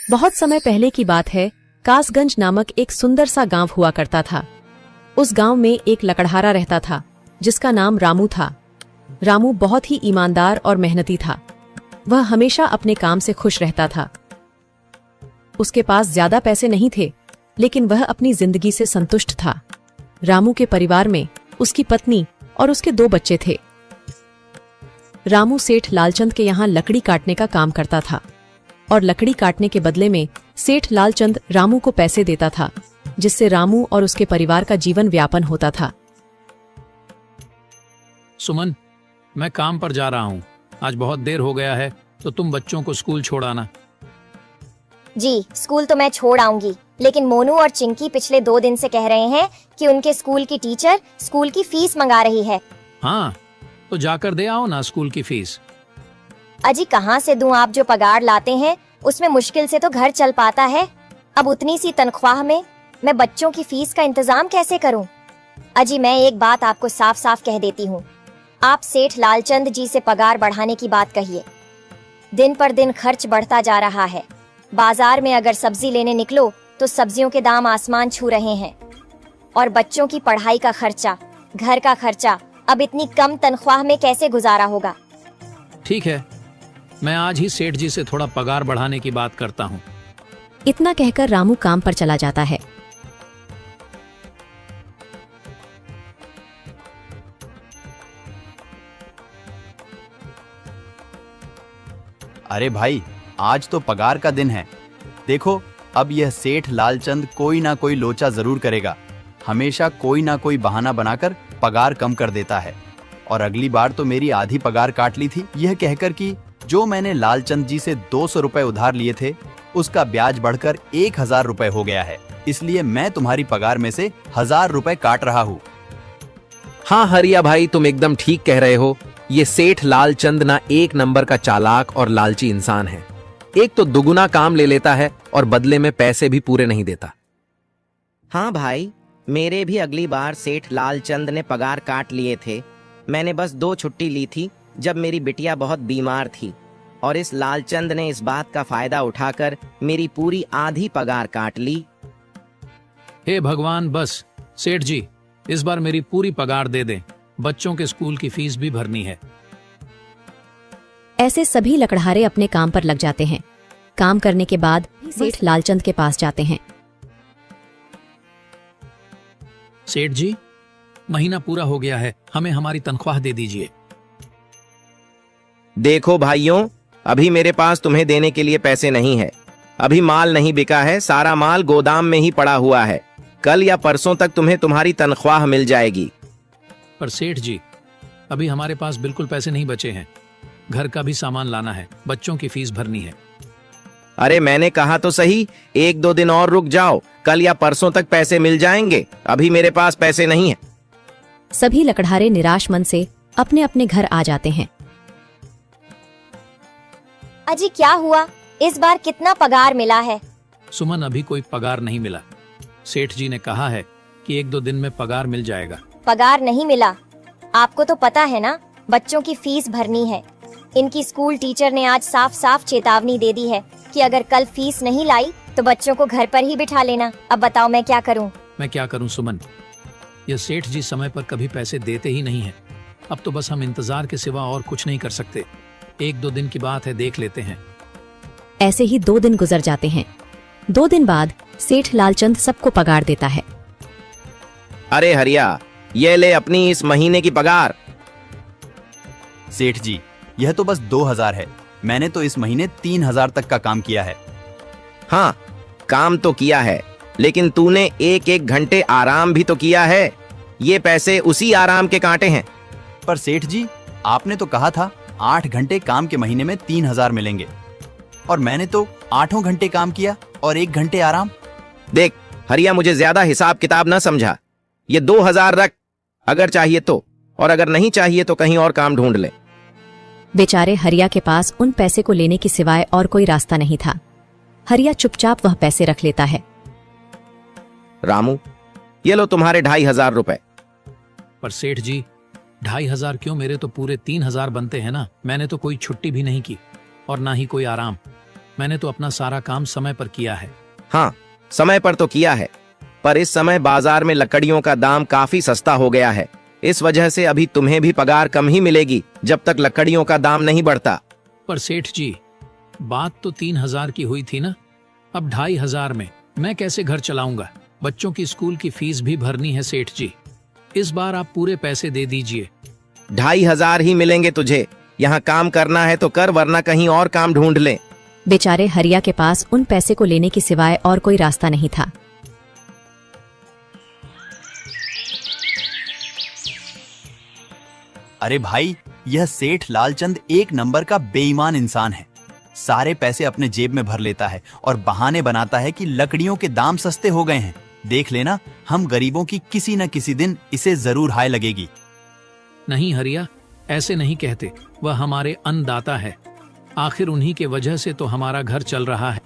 बहुत समय पहले की बात है। कासगंज नामक एक सुंदर सा गांव हुआ करता था। उस गांव में एक लकड़हारा रहता था जिसका नाम रामू था। रामू बहुत ही ईमानदार और मेहनती था। वह हमेशा अपने काम से खुश रहता था। उसके पास ज्यादा पैसे नहीं थे, लेकिन वह अपनी जिंदगी से संतुष्ट था। रामू के परिवार में उसकी पत्नी और उसके 2 बच्चे थे। रामू सेठ लालचंद के यहाँ लकड़ी काटने का काम करता था और लकड़ी काटने के बदले में सेठ लालचंद रामू को पैसे देता था, जिससे रामू और उसके परिवार का जीवन व्यापन होता था। सुमन, मैं काम पर जा रहा हूँ। आज बहुत देर हो गया है, तो तुम बच्चों को स्कूल छोड़ आना। जी, स्कूल तो मैं छोड़ आऊंगी, लेकिन मोनू और चिंकी पिछले 2 दिन से कह रहे हैं कि उनके स्कूल की टीचर स्कूल की फीस मंगा रही है। हाँ, तो जाकर दे आओ ना स्कूल की फीस। अजी कहाँ से दूं? आप जो पगार लाते हैं उसमें मुश्किल से तो घर चल पाता है। अब उतनी सी तनख्वाह में मैं बच्चों की फीस का इंतजाम कैसे करूं? अजी मैं एक बात आपको साफ साफ कह देती हूँ, आप सेठ लालचंद जी से पगार बढ़ाने की बात कहिए। दिन पर दिन खर्च बढ़ता जा रहा है। बाजार में अगर सब्जी लेने निकलो तो सब्जियों के दाम आसमान छू रहे हैं, और बच्चों की पढ़ाई का खर्चा, घर का खर्चा अब इतनी कम तनख्वाह में कैसे गुजारा होगा? ठीक है, मैं आज ही सेठ जी से थोड़ा पगार बढ़ाने की बात करता हूँ। इतना कहकर रामू काम पर चला जाता है। अरे भाई, आज तो पगार का दिन है। देखो, अब यह सेठ लालचंद कोई ना कोई लोचा जरूर करेगा। हमेशा कोई ना कोई बहाना बनाकर पगार कम कर देता है। और अगली बार तो मेरी आधी पगार काट ली थी, यह कहकर कि जो मैंने लालचंद जी से 200 रुपए उधार लिए थे, उसका ब्याज बढ़कर 1000 रुपए हो गया है। इसलिए मैं तुम्हारी पगार में से 1000 रुपए काट रहा हूँ। हाँ हरिया भाई, तुम एकदम ठीक कह रहे हो। ये सेठ लालचंद ना एक नंबर का चालाक और लालची इंसान है। एक तो दुगुना काम ले लेता है और बदले में पैसे भी पूरे नहीं देता। हाँ भाई, मेरे भी अगली बार सेठ लालचंद ने पगार काट लिए थे। मैंने बस 2 छुट्टी ली थी जब मेरी बिटिया बहुत बीमार थी, और इस लालचंद ने इस बात का फायदा उठाकर मेरी पूरी आधी पगार काट ली। हे भगवान, बस सेठ जी इस बार मेरी पूरी पगार दे दें। बच्चों के स्कूल की फीस भी भरनी है। ऐसे सभी लकड़हारे अपने काम पर लग जाते हैं। काम करने के बाद सेठ लालचंद के पास जाते हैं। सेठ जी, महीना पूरा हो गया है, हमें हमारी तनख्वाह दे दीजिए। देखो भाइयों, अभी मेरे पास तुम्हें देने के लिए पैसे नहीं है। अभी माल नहीं बिका है, सारा माल गोदाम में ही पड़ा हुआ है। कल या परसों तक तुम्हें तुम्हारी तनख्वाह मिल जाएगी। पर सेठ जी, अभी हमारे पास बिल्कुल पैसे नहीं बचे हैं। घर का भी सामान लाना है, बच्चों की फीस भरनी है। अरे मैंने कहा तो सही, 1-2 दिन और रुक जाओ, कल या परसों तक पैसे मिल जाएंगे। अभी मेरे पास पैसे नहीं है। सभी लकड़हारे निराश मन से अपने अपने घर आ जाते हैं। अजी क्या हुआ? इस बार कितना पगार मिला है? सुमन, अभी कोई पगार नहीं मिला। सेठ जी ने कहा है कि 1-2 दिन में पगार मिल जाएगा। पगार नहीं मिला? आपको तो पता है ना, बच्चों की फीस भरनी है। इनकी स्कूल टीचर ने आज साफ साफ चेतावनी दे दी है कि अगर कल फीस नहीं लाई तो बच्चों को घर पर ही बिठा लेना। अब बताओ मैं क्या करूं? मैं क्या करूं सुमन, ये सेठ जी समय पर कभी पैसे देते ही नहीं है। अब तो बस हम इंतजार के सिवा और कुछ नहीं कर सकते। 1-2 दिन की बात है, देख लेते हैं। ऐसे ही 2 दिन गुजर जाते हैं। 2 दिन बाद सेठ लालचंद सबको पगार देता है। अरे हरिया, ये ले अपनी इस महीने की पगार। सेठ जी, यह तो बस 2000 है। मैंने तो इस महीने 3000 तक का काम किया है। हाँ, काम तो किया है, लेकिन तूने 1-1 घंटे आराम भी तो किया है। ये पैसे उसी आराम के कांटे हैं। पर सेठ जी, आपने तो कहा था 8 घंटे काम के महीने में 3000 मिलेंगे, और मैंने तो 8 घंटे काम किया और 1 घंटे आराम। देख हरिया, मुझे ज्यादा हिसाब किताब ना समझा। ये 2000 रख, अगर चाहिए तो, और अगर नहीं चाहिए तो कहीं और काम ढूंढ ले। बेचारे हरिया के पास उन पैसे को लेने की सिवाय और कोई रास्ता नहीं था। हरिया चुपचाप वह पैसे रख लेता है। रामू, ये लो तुम्हारे 2500 रुपए। पर सेठ जी, 2500 क्यों? मेरे तो पूरे 3000 बनते हैं ना। मैंने तो कोई छुट्टी भी नहीं की और ना ही कोई आराम। मैंने तो अपना सारा काम समय पर किया है। हाँ, समय पर तो किया है, पर इस समय बाजार में लकड़ियों का दाम काफी सस्ता हो गया है। इस वजह से अभी तुम्हें भी पगार कम ही मिलेगी जब तक लकड़ियों का दाम नहीं बढ़ता। पर सेठ जी, बात तो 3,000 की हुई थी ना, अब 2,500 में मैं कैसे घर चलाऊंगा? बच्चों की स्कूल की फीस भी भरनी है सेठ जी। इस बार आप पूरे पैसे दे दीजिए। 2,500 ही मिलेंगे तुझे। यहाँ काम करना है तो कर, वरना कहीं और काम ढूंढ ले। बेचारे हरिया के पास उन पैसे को लेने के सिवाय और कोई रास्ता नहीं था। अरे भाई, यह सेठ लालचंद एक नंबर का बेईमान इंसान है। सारे पैसे अपने जेब में भर लेता है और बहाने बनाता है कि लकड़ियों के दाम सस्ते हो गए हैं। देख लेना, हम गरीबों की किसी न किसी दिन इसे जरूर हाय लगेगी। नहीं हरिया, ऐसे नहीं कहते। वह हमारे अन्नदाता है। आखिर उन्हीं के वजह से तो हमारा घर चल रहा है।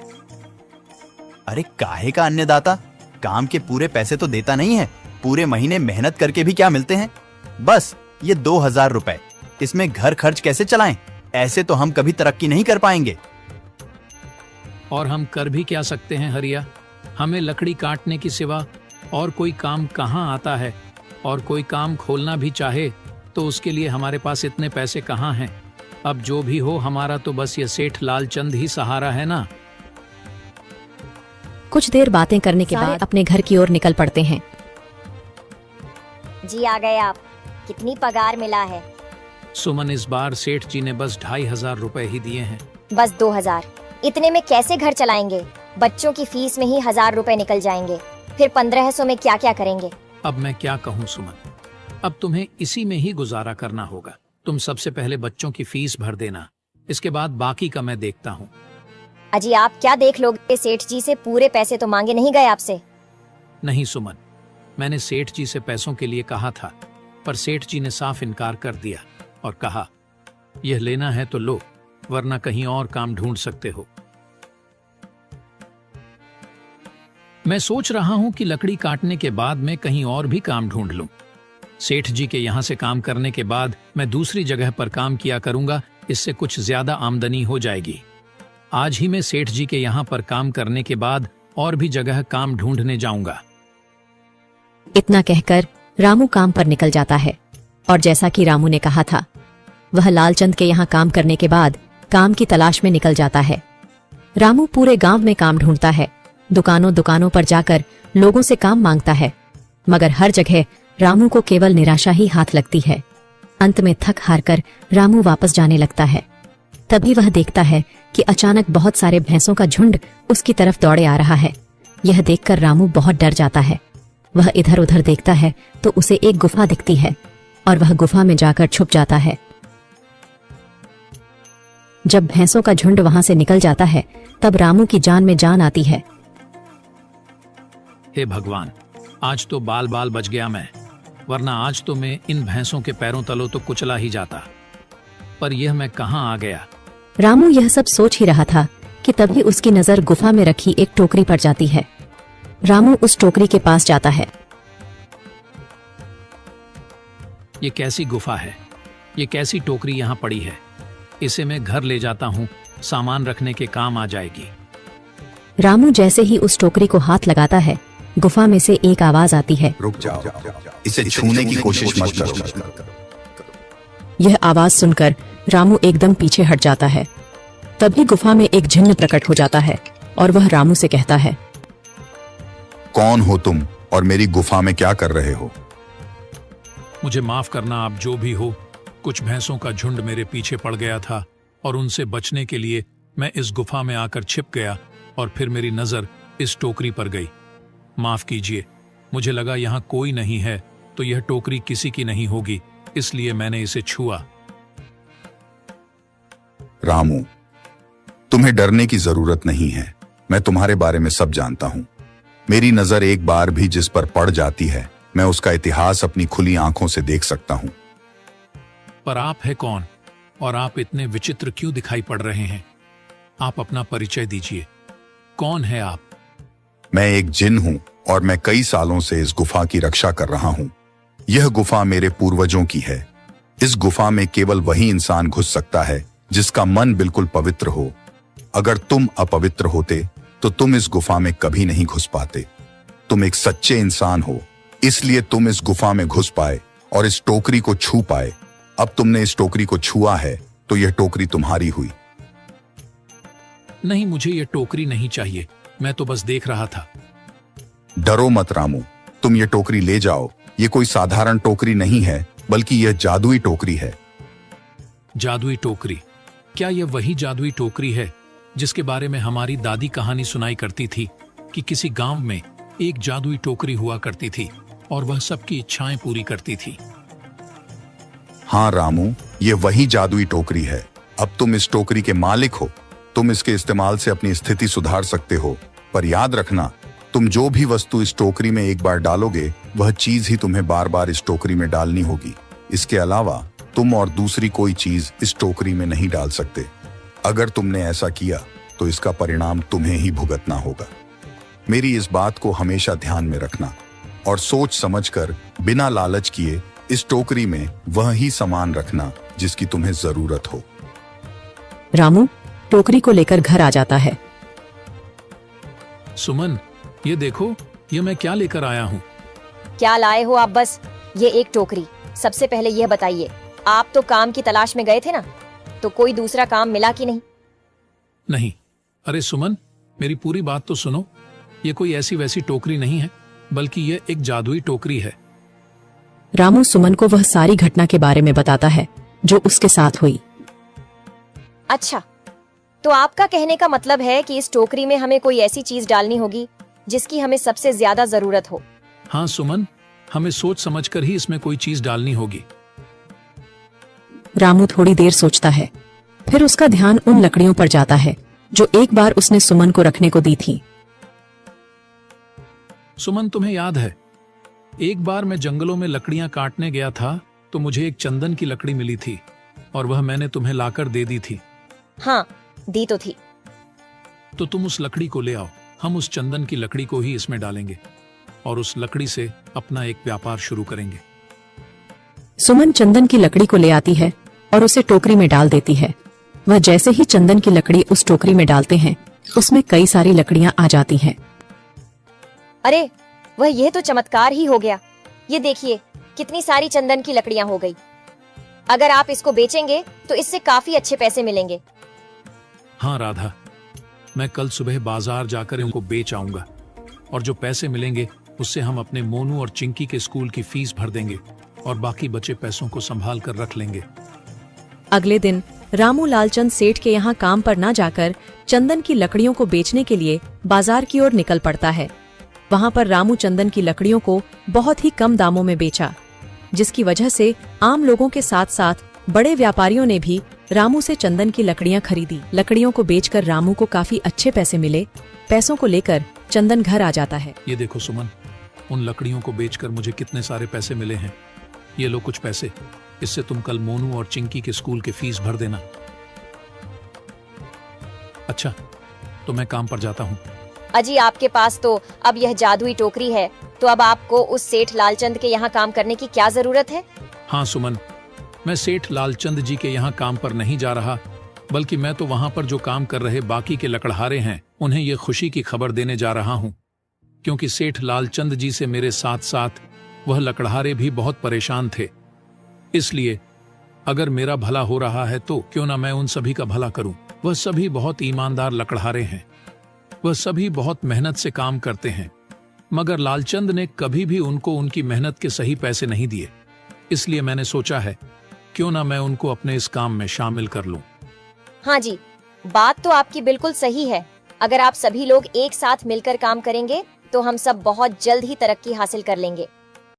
अरे काहे का अन्नदाता? काम के पूरे पैसे तो देता नहीं है। पूरे महीने मेहनत करके भी क्या मिलते हैं? बस ये 2,000 रुपए। इसमें घर खर्च कैसे चलाएं? ऐसे तो हम कभी तरक्की नहीं कर पाएंगे। और हम कर भी क्या सकते हैं हरिया? हमें लकड़ी काटने की सिवा और कोई काम कहाँ आता है? और कोई काम खोलना भी चाहे तो उसके लिए हमारे पास इतने पैसे कहाँ हैं? अब जो भी हो, हमारा तो बस ये सेठ लालचंद ही सहारा है ना। कुछ देर बातें करने के बाद अपने घर की ओर निकल पड़ते हैं। जी आ गए आप। कितनी पगार मिला है? सुमन, इस बार सेठ जी ने बस 2,500 रुपए ही दिए हैं। बस 2,000? इतने में कैसे घर चलाएंगे? बच्चों की फीस में ही 1,000 रुपए निकल जाएंगे। फिर 1,500 में क्या क्या करेंगे? अब मैं क्या कहूँ सुमन, अब तुम्हें इसी में ही गुजारा करना होगा। तुम सबसे पहले बच्चों की फीस भर देना, इसके बाद बाकी का मैं देखता हूँ। अजी आप क्या देख लोगे? सेठ जी से पूरे पैसे तो मांगे नहीं गए आपसे? नहीं सुमन, मैंने सेठ जी से पैसों के लिए कहा था, पर सेठ जी ने साफ इनकार कर दिया और कहा, यह लेना है तो लो, वरना कहीं और काम ढूंढ सकते हो। मैं सोच रहा हूं कि लकड़ी काटने के बाद मैं कहीं और भी काम ढूंढ लूं। सेठ जी के यहां से काम करने के बाद मैं दूसरी जगह पर काम किया करूंगा, इससे कुछ ज्यादा आमदनी हो जाएगी। आज ही मैं सेठ जी के यहां पर काम करने के बाद और भी जगह काम ढूंढने जाऊंगा। इतना कहकर रामू काम पर निकल जाता है और जैसा कि रामू ने कहा था, वह लालचंद के यहाँ काम करने के बाद काम की तलाश में निकल जाता है। रामू पूरे गांव में काम ढूंढता है, दुकानों दुकानों पर जाकर लोगों से काम मांगता है, मगर हर जगह रामू को केवल निराशा ही हाथ लगती है। अंत में थक हार कर रामू वापस जाने लगता है। तभी वह देखता है कि अचानक बहुत सारे भैंसों का झुंड उसकी तरफ दौड़े आ रहा है। यह देखकर रामू बहुत डर जाता है। वह इधर उधर देखता है तो उसे एक गुफा दिखती है और वह गुफा में जाकर छुप जाता है। जब भैंसों का झुंड वहां से निकल जाता है तब रामू की जान में जान आती है। हे भगवान, आज तो बाल बाल बच गया मैं, वरना आज तो मैं इन भैंसों के पैरों तलों तो कुचला ही जाता। पर यह मैं कहां आ गया? रामू यह सब सोच ही रहा था कि तभी उसकी नजर गुफा में रखी एक टोकरी पर जाती है। रामू उस टोकरी के पास जाता है। ये कैसी गुफा है? ये कैसी टोकरी यहाँ पड़ी है? इसे मैं घर ले जाता हूँ, सामान रखने के काम आ जाएगी। रामू जैसे ही उस टोकरी को हाथ लगाता है, गुफा में से एक आवाज आती है, रुक जाओ, इसे छूने की कोशिश मत करो। यह आवाज सुनकर रामू एकदम पीछे हट जाता है। तभी गुफा में एक जिन्न प्रकट हो जाता है और वह रामू से कहता है, कौन हो तुम और मेरी गुफा में क्या कर रहे हो? मुझे माफ करना, आप जो भी हो। कुछ भैंसों का झुंड मेरे पीछे पड़ गया था और उनसे बचने के लिए मैं इस गुफा में आकर छिप गया और फिर मेरी नजर इस टोकरी पर गई। माफ कीजिए, मुझे लगा यहाँ कोई नहीं है तो यह टोकरी किसी की नहीं होगी, इसलिए मैंने इसे छुआ। रामू, तुम्हें डरने की जरूरत नहीं है। मैं तुम्हारे बारे में सब जानता हूँ। मेरी नजर एक बार भी जिस पर पड़ जाती है, मैं उसका इतिहास अपनी खुली आंखों से देख सकता हूँ। पर आप है कौन और आप इतने विचित्र क्यों दिखाई पड़ रहे हैं? आप अपना परिचय दीजिए। कौन है आप? मैं एक जिन हूँ और मैं कई सालों से इस गुफा की रक्षा कर रहा हूँ। यह गुफा मेरे पूर्वजों की है। इस गुफा में केवल वही इंसान घुस सकता है जिसका मन बिल्कुल पवित्र हो। अगर तुम अपवित्र होते तो तुम इस गुफा में कभी नहीं घुस पाते। तुम एक सच्चे इंसान हो, इसलिए तुम इस गुफा में घुस पाए और इस टोकरी को छू पाए। अब तुमने इस टोकरी को छुआ है तो यह टोकरी तुम्हारी हुई। नहीं, मुझे ये टोकरी नहीं चाहिए, मैं तो बस देख रहा था। डरो मत रामू, तुम ये टोकरी ले जाओ। ये कोई साधारण टोकरी नहीं है, बल्कि यह जादुई टोकरी है। जादुई टोकरी? क्या यह वही जादुई टोकरी है जिसके बारे में हमारी दादी कहानी सुनाई करती थी कि किसी गांव में एक जादुई टोकरी हुआ करती थी और वह सबकी इच्छाएं पूरी करती थी? हाँ रामू, ये वही जादुई टोकरी है। अब तुम इस टोकरी के मालिक हो। तुम इसके इस्तेमाल से अपनी स्थिति सुधार सकते हो, पर याद रखना, तुम जो भी वस्तु इस टोकरी में एक बार डालोगे वह चीज ही तुम्हें बार बार इस टोकरी में डालनी होगी। इसके अलावा तुम और दूसरी कोई चीज इस टोकरी में नहीं डाल सकते। अगर तुमने ऐसा किया तो इसका परिणाम तुम्हें ही भुगतना होगा। मेरी इस बात को हमेशा ध्यान में रखना और सोच समझकर बिना लालच किए इस टोकरी में वह ही सामान रखना जिसकी तुम्हें जरूरत हो। रामू टोकरी को लेकर घर आ जाता है। सुमन, ये देखो, ये मैं क्या लेकर आया हूँ। क्या लाए हो आप? बस ये एक टोकरी। सबसे पहले यह बताइए, आप तो काम की तलाश में गए थे ना, तो कोई दूसरा काम मिला कि नहीं? नहीं। अरे सुमन, मेरी पूरी बात तो सुनो। ये कोई ऐसी वैसी टोकरी नहीं है, बल्कि यह एक जादुई टोकरी है। रामू सुमन को वह सारी घटना के बारे में बताता है जो उसके साथ हुई। अच्छा, तो आपका कहने का मतलब है कि इस टोकरी में हमें कोई ऐसी चीज डालनी होगी जिसकी हमें सबसे ज्यादा जरूरत हो। हाँ सुमन, हमें सोच समझकर ही इसमें कोई चीज डालनी होगी। रामू थोड़ी देर सोचता है, फिर उसका ध्यान उन लकड़ियों पर जाता है जो एक बार उसने सुमन को रखने को दी थी। सुमन, तुम्हें याद है, एक बार मैं जंगलों में लकड़ियां काटने गया था तो मुझे एक चंदन की लकड़ी मिली थी और वह मैंने तुम्हें लाकर दे दी थी। हाँ, दी तो थी। तो तुम उस लकड़ी को ले आओ। हम उस चंदन की लकड़ी को ही इसमें डालेंगे और उस लकड़ी से अपना एक व्यापार शुरू करेंगे। सुमन चंदन की लकड़ी को ले आती है और उसे टोकरी में डाल देती है। वह जैसे ही चंदन की लकड़ी उस टोकरी में डालते हैं, उसमें कई सारी लकड़ियां आ जाती हैं। अरे वह, यह तो चमत्कार ही हो गया। ये देखिए, कितनी सारी चंदन की लकड़ियां हो गई। अगर आप इसको बेचेंगे तो इससे काफी अच्छे पैसे मिलेंगे। हाँ राधा, मैं कल सुबह बाजार जाकर इनको बेच आऊंगा और जो पैसे मिलेंगे उससे हम अपने मोनू और चिंकी के स्कूल की फीस भर देंगे और बाकी बचे पैसों को संभाल कर रख लेंगे। अगले दिन रामू लालचंद सेठ के यहाँ काम पर न जाकर चंदन की लकड़ियों को बेचने के लिए बाजार की ओर निकल पड़ता है। वहाँ पर रामू चंदन की लकड़ियों को बहुत ही कम दामों में बेचा, जिसकी वजह से आम लोगों के साथ साथ बड़े व्यापारियों ने भी रामू से चंदन की लकड़ियां खरीदी। लकड़ियों को बेचकर रामू को काफी अच्छे पैसे मिले। पैसों को लेकर चंदन घर आ जाता है। ये देखो सुमन, उन लकड़ियों को बेचकर मुझे कितने सारे पैसे मिले हैं। ये लो कुछ पैसे, इससे तुम कल मोनू और चिंकी के स्कूल के फीस भर देना। अच्छा, तो मैं काम पर जाता हूँ। अजी, आपके पास तो अब यह जादुई टोकरी है, तो अब आपको उस सेठ लालचंद के यहाँ काम करने की क्या जरूरत है? हाँ सुमन, मैं सेठ लालचंद जी के यहाँ काम पर नहीं जा रहा, बल्कि मैं तो वहाँ पर जो काम कर रहे बाकी के लकड़हारे हैं उन्हें ये खुशी की खबर देने जा रहा हूँ, क्योंकि सेठ लालचंद जी से मेरे साथ साथ वह लकड़हारे भी बहुत परेशान थे। इसलिए अगर मेरा भला हो रहा है तो क्यों ना मैं उन सभी का भला करूं। वह सभी बहुत ईमानदार लकड़हारे हैं, वह सभी बहुत मेहनत से काम करते हैं, मगर लालचंद ने कभी भी उनको उनकी मेहनत के सही पैसे नहीं दिए। इसलिए मैंने सोचा है क्यों ना मैं उनको अपने इस काम में शामिल कर लूं। हाँ जी, बात तो आपकी बिल्कुल सही है। अगर आप सभी लोग एक साथ मिलकर काम करेंगे तो हम सब बहुत जल्द ही तरक्की हासिल कर लेंगे।